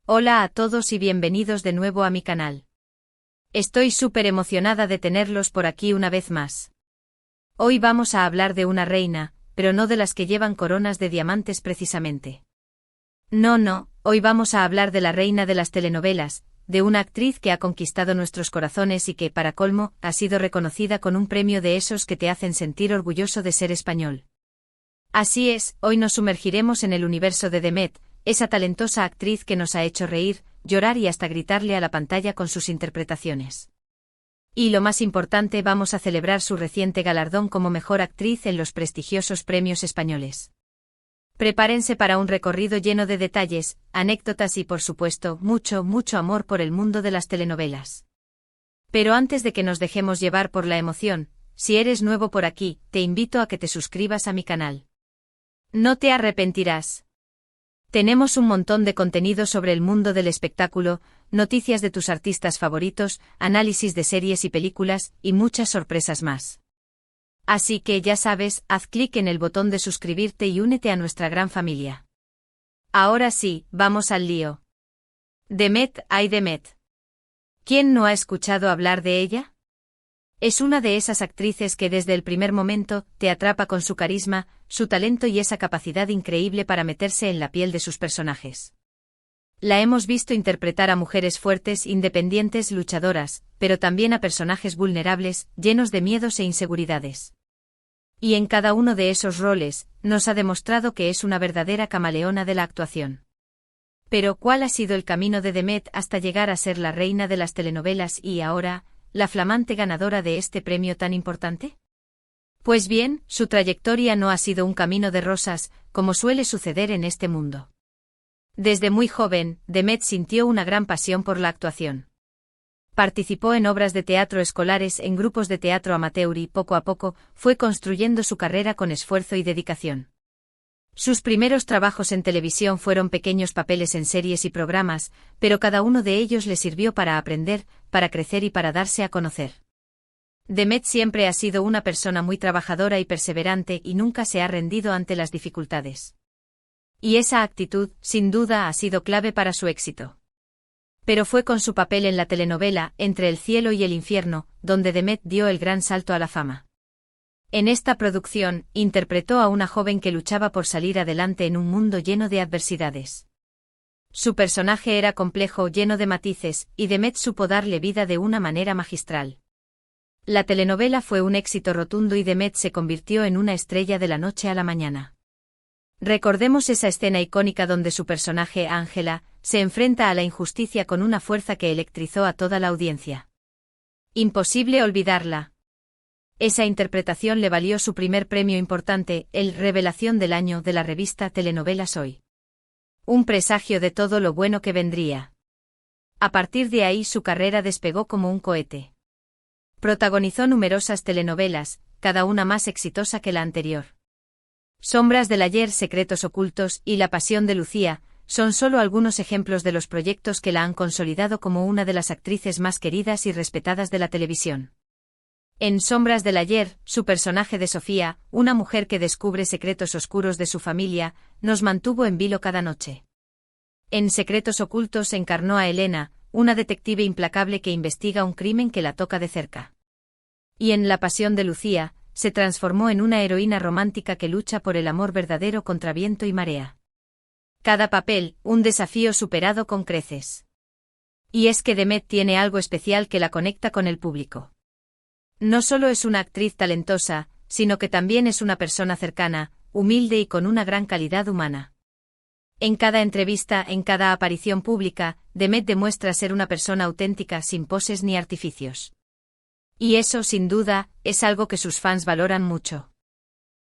Hola a todos y bienvenidos de nuevo a mi canal. Estoy súper emocionada de tenerlos por aquí una vez más. Hoy vamos a hablar de una reina, pero no de las que llevan coronas de diamantes precisamente. No, hoy vamos a hablar de la reina de las telenovelas, de una actriz que ha conquistado nuestros corazones y que, para colmo, ha sido reconocida con un premio de esos que te hacen sentir orgulloso de ser español. Así es, hoy nos sumergiremos en el universo de Demet, esa talentosa actriz que nos ha hecho reír, llorar y hasta gritarle a la pantalla con sus interpretaciones. Y lo más importante, vamos a celebrar su reciente galardón como mejor actriz en los prestigiosos premios españoles. Prepárense para un recorrido lleno de detalles, anécdotas y por supuesto, mucho amor por el mundo de las telenovelas. Pero antes de que nos dejemos llevar por la emoción, si eres nuevo por aquí, te invito a que te suscribas a mi canal. No te arrepentirás. Tenemos un montón de contenido sobre el mundo del espectáculo, noticias de tus artistas favoritos, análisis de series y películas, y muchas sorpresas más. Así que ya sabes, haz clic en el botón de suscribirte y únete a nuestra gran familia. Ahora sí, vamos al lío. Demet, ay Demet. ¿Quién no ha escuchado hablar de ella? Es una de esas actrices que desde el primer momento te atrapa con su carisma, su talento y esa capacidad increíble para meterse en la piel de sus personajes. La hemos visto interpretar a mujeres fuertes, independientes, luchadoras, pero también a personajes vulnerables, llenos de miedos e inseguridades. Y en cada uno de esos roles, nos ha demostrado que es una verdadera camaleona de la actuación. Pero ¿cuál ha sido el camino de Demet hasta llegar a ser la reina de las telenovelas y ahora, la flamante ganadora de este premio tan importante? Pues bien, su trayectoria no ha sido un camino de rosas, como suele suceder en este mundo. Desde muy joven, Demet sintió una gran pasión por la actuación. Participó en obras de teatro escolares en grupos de teatro amateur y poco a poco fue construyendo su carrera con esfuerzo y dedicación. Sus primeros trabajos en televisión fueron pequeños papeles en series y programas, pero cada uno de ellos le sirvió para aprender, para crecer y para darse a conocer. Demet siempre ha sido una persona muy trabajadora y perseverante y nunca se ha rendido ante las dificultades. Y esa actitud, sin duda, ha sido clave para su éxito. Pero fue con su papel en la telenovela Entre el cielo y el infierno, donde Demet dio el gran salto a la fama. En esta producción, interpretó a una joven que luchaba por salir adelante en un mundo lleno de adversidades. Su personaje era complejo, lleno de matices, y Demet supo darle vida de una manera magistral. La telenovela fue un éxito rotundo y Demet se convirtió en una estrella de la noche a la mañana. Recordemos esa escena icónica donde su personaje, Ángela, se enfrenta a la injusticia con una fuerza que electrizó a toda la audiencia. Imposible olvidarla. Esa interpretación le valió su primer premio importante, el Revelación del Año de la revista Telenovelas Hoy. Un presagio de todo lo bueno que vendría. A partir de ahí su carrera despegó como un cohete. Protagonizó numerosas telenovelas, cada una más exitosa que la anterior. Sombras del ayer, Secretos ocultos y La pasión de Lucía son solo algunos ejemplos de los proyectos que la han consolidado como una de las actrices más queridas y respetadas de la televisión. En Sombras del ayer, su personaje de Sofía, una mujer que descubre secretos oscuros de su familia, nos mantuvo en vilo cada noche. En Secretos ocultos encarnó a Elena, una detective implacable que investiga un crimen que la toca de cerca. Y en La pasión de Lucía, se transformó en una heroína romántica que lucha por el amor verdadero contra viento y marea. Cada papel, un desafío superado con creces. Y es que Demet tiene algo especial que la conecta con el público. No solo es una actriz talentosa, sino que también es una persona cercana, humilde y con una gran calidad humana. En cada entrevista, en cada aparición pública, Demet demuestra ser una persona auténtica sin poses ni artificios. Y eso, sin duda, es algo que sus fans valoran mucho.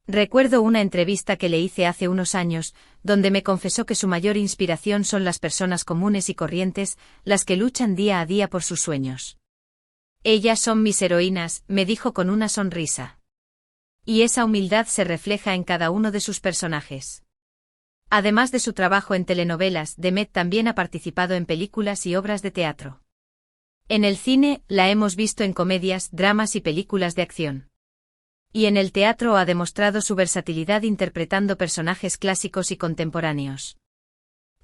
Recuerdo una entrevista que le hice hace unos años, donde me confesó que su mayor inspiración son las personas comunes y corrientes, las que luchan día a día por sus sueños. Ellas son mis heroínas, me dijo con una sonrisa. Y esa humildad se refleja en cada uno de sus personajes. Además de su trabajo en telenovelas, Demet también ha participado en películas y obras de teatro. En el cine, la hemos visto en comedias, dramas y películas de acción. Y en el teatro ha demostrado su versatilidad interpretando personajes clásicos y contemporáneos.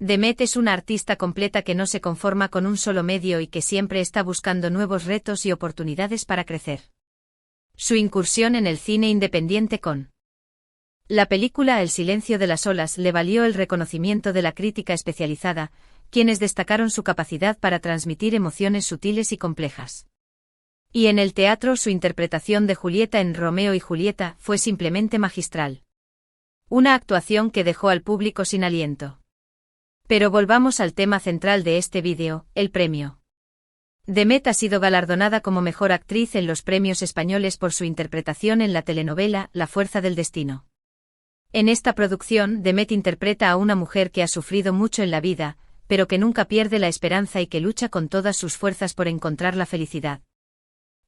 Demet es una artista completa que no se conforma con un solo medio y que siempre está buscando nuevos retos y oportunidades para crecer. Su incursión en el cine independiente con la película El silencio de las olas le valió el reconocimiento de la crítica especializada, quienes destacaron su capacidad para transmitir emociones sutiles y complejas. Y en el teatro su interpretación de Julieta en Romeo y Julieta fue simplemente magistral. Una actuación que dejó al público sin aliento. Pero volvamos al tema central de este vídeo, el premio. Demet ha sido galardonada como mejor actriz en los premios españoles por su interpretación en la telenovela La fuerza del destino. En esta producción, Demet interpreta a una mujer que ha sufrido mucho en la vida, pero que nunca pierde la esperanza y que lucha con todas sus fuerzas por encontrar la felicidad.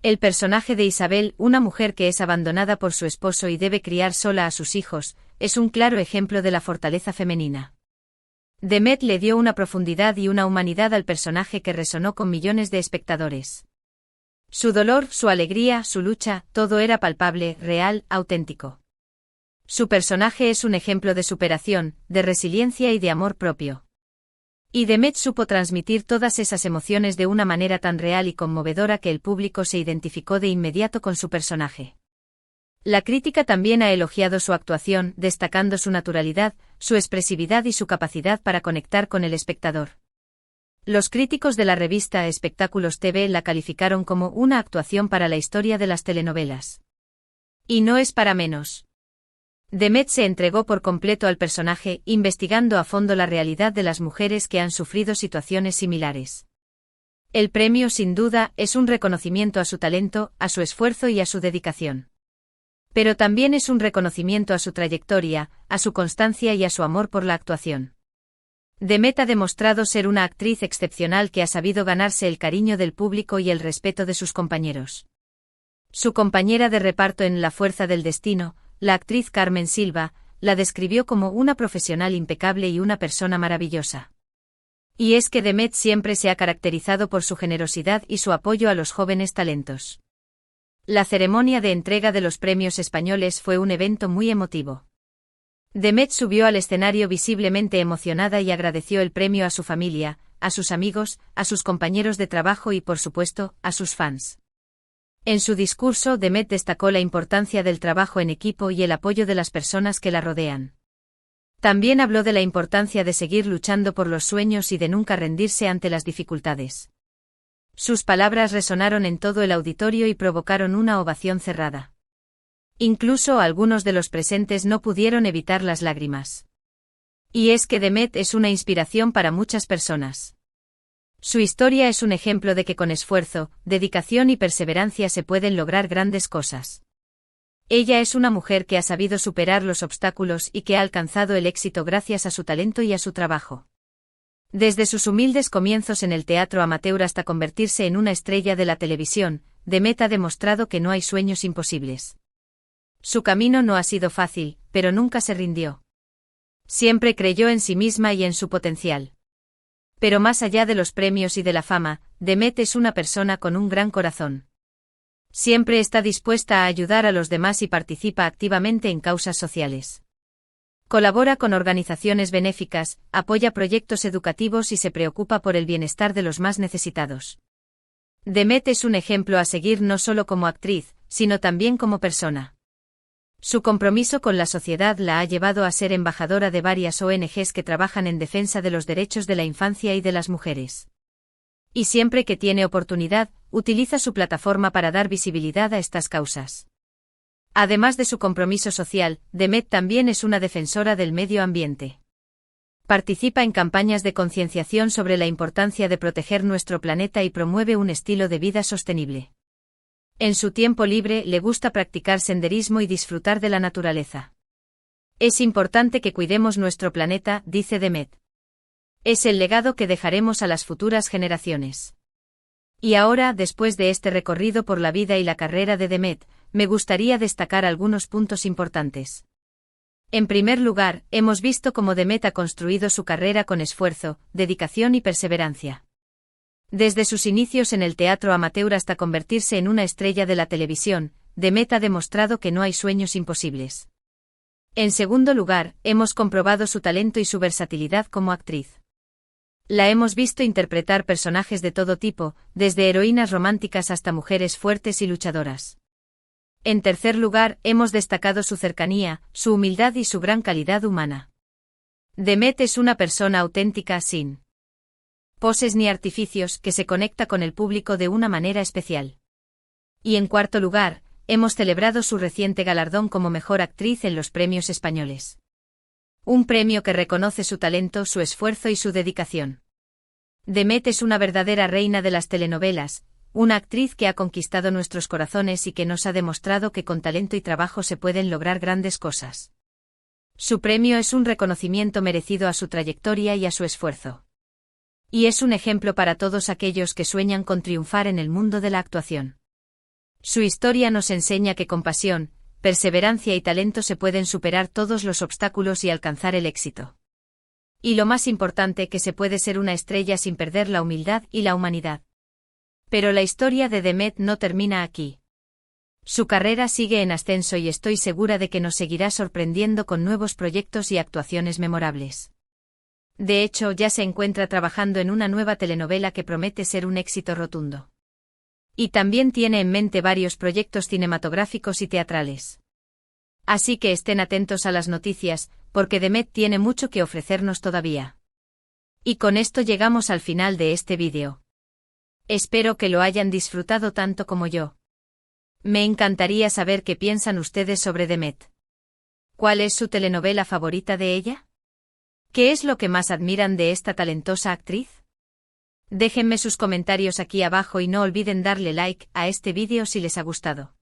El personaje de Isabel, una mujer que es abandonada por su esposo y debe criar sola a sus hijos, es un claro ejemplo de la fortaleza femenina. Demet le dio una profundidad y una humanidad al personaje que resonó con millones de espectadores. Su dolor, su alegría, su lucha, todo era palpable, real, auténtico. Su personaje es un ejemplo de superación, de resiliencia y de amor propio. Y Demet supo transmitir todas esas emociones de una manera tan real y conmovedora que el público se identificó de inmediato con su personaje. La crítica también ha elogiado su actuación, destacando su naturalidad, su expresividad y su capacidad para conectar con el espectador. Los críticos de la revista Espectáculos TV la calificaron como una actuación para la historia de las telenovelas. Y no es para menos. Demet se entregó por completo al personaje, investigando a fondo la realidad de las mujeres que han sufrido situaciones similares. El premio, sin duda, es un reconocimiento a su talento, a su esfuerzo y a su dedicación. Pero también es un reconocimiento a su trayectoria, a su constancia y a su amor por la actuación. Demet ha demostrado ser una actriz excepcional que ha sabido ganarse el cariño del público y el respeto de sus compañeros. Su compañera de reparto en La fuerza del destino, la actriz Carmen Silva, la describió como una profesional impecable y una persona maravillosa. Y es que Demet siempre se ha caracterizado por su generosidad y su apoyo a los jóvenes talentos. La ceremonia de entrega de los premios españoles fue un evento muy emotivo. Demet subió al escenario visiblemente emocionada y agradeció el premio a su familia, a sus amigos, a sus compañeros de trabajo y, por supuesto, a sus fans. En su discurso, Demet destacó la importancia del trabajo en equipo y el apoyo de las personas que la rodean. También habló de la importancia de seguir luchando por los sueños y de nunca rendirse ante las dificultades. Sus palabras resonaron en todo el auditorio y provocaron una ovación cerrada. Incluso algunos de los presentes no pudieron evitar las lágrimas. Y es que Demet es una inspiración para muchas personas. Su historia es un ejemplo de que con esfuerzo, dedicación y perseverancia se pueden lograr grandes cosas. Ella es una mujer que ha sabido superar los obstáculos y que ha alcanzado el éxito gracias a su talento y a su trabajo. Desde sus humildes comienzos en el teatro amateur hasta convertirse en una estrella de la televisión, Demet ha demostrado que no hay sueños imposibles. Su camino no ha sido fácil, pero nunca se rindió. Siempre creyó en sí misma y en su potencial. Pero más allá de los premios y de la fama, Demet es una persona con un gran corazón. Siempre está dispuesta a ayudar a los demás y participa activamente en causas sociales. Colabora con organizaciones benéficas, apoya proyectos educativos y se preocupa por el bienestar de los más necesitados. Demet es un ejemplo a seguir no solo como actriz, sino también como persona. Su compromiso con la sociedad la ha llevado a ser embajadora de varias ONGs que trabajan en defensa de los derechos de la infancia y de las mujeres. Y siempre que tiene oportunidad, utiliza su plataforma para dar visibilidad a estas causas. Además de su compromiso social, Demet también es una defensora del medio ambiente. Participa en campañas de concienciación sobre la importancia de proteger nuestro planeta y promueve un estilo de vida sostenible. En su tiempo libre le gusta practicar senderismo y disfrutar de la naturaleza. Es importante que cuidemos nuestro planeta, dice Demet. Es el legado que dejaremos a las futuras generaciones. Y ahora, después de este recorrido por la vida y la carrera de Demet, me gustaría destacar algunos puntos importantes. En primer lugar, hemos visto cómo Demet ha construido su carrera con esfuerzo, dedicación y perseverancia. Desde sus inicios en el teatro amateur hasta convertirse en una estrella de la televisión, Demet ha demostrado que no hay sueños imposibles. En segundo lugar, hemos comprobado su talento y su versatilidad como actriz. La hemos visto interpretar personajes de todo tipo, desde heroínas románticas hasta mujeres fuertes y luchadoras. En tercer lugar, hemos destacado su cercanía, su humildad y su gran calidad humana. Demet es una persona auténtica sin poses ni artificios, que se conecta con el público de una manera especial. Y en cuarto lugar, hemos celebrado su reciente galardón como mejor actriz en los premios españoles. Un premio que reconoce su talento, su esfuerzo y su dedicación. Demet es una verdadera reina de las telenovelas, una actriz que ha conquistado nuestros corazones y que nos ha demostrado que con talento y trabajo se pueden lograr grandes cosas. Su premio es un reconocimiento merecido a su trayectoria y a su esfuerzo. Y es un ejemplo para todos aquellos que sueñan con triunfar en el mundo de la actuación. Su historia nos enseña que con pasión, perseverancia y talento se pueden superar todos los obstáculos y alcanzar el éxito. Y lo más importante, que se puede ser una estrella sin perder la humildad y la humanidad. Pero la historia de Demet no termina aquí. Su carrera sigue en ascenso y estoy segura de que nos seguirá sorprendiendo con nuevos proyectos y actuaciones memorables. De hecho, ya se encuentra trabajando en una nueva telenovela que promete ser un éxito rotundo. Y también tiene en mente varios proyectos cinematográficos y teatrales. Así que estén atentos a las noticias, porque Demet tiene mucho que ofrecernos todavía. Y con esto llegamos al final de este vídeo. Espero que lo hayan disfrutado tanto como yo. Me encantaría saber qué piensan ustedes sobre Demet. ¿Cuál es su telenovela favorita de ella? ¿Qué es lo que más admiran de esta talentosa actriz? Déjenme sus comentarios aquí abajo y no olviden darle like a este vídeo si les ha gustado.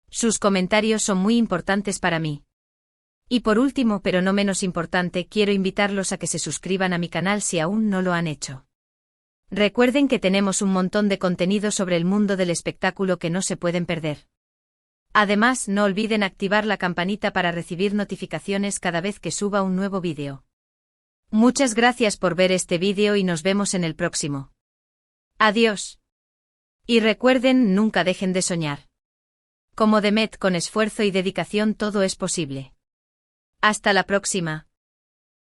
Sus comentarios son muy importantes para mí. Y por último, pero no menos importante, quiero invitarlos a que se suscriban a mi canal si aún no lo han hecho. Recuerden que tenemos un montón de contenido sobre el mundo del espectáculo que no se pueden perder. Además, no olviden activar la campanita para recibir notificaciones cada vez que suba un nuevo vídeo. Muchas gracias por ver este vídeo y nos vemos en el próximo. Adiós. Y recuerden, nunca dejen de soñar. Como Demet, con esfuerzo y dedicación todo es posible. Hasta la próxima.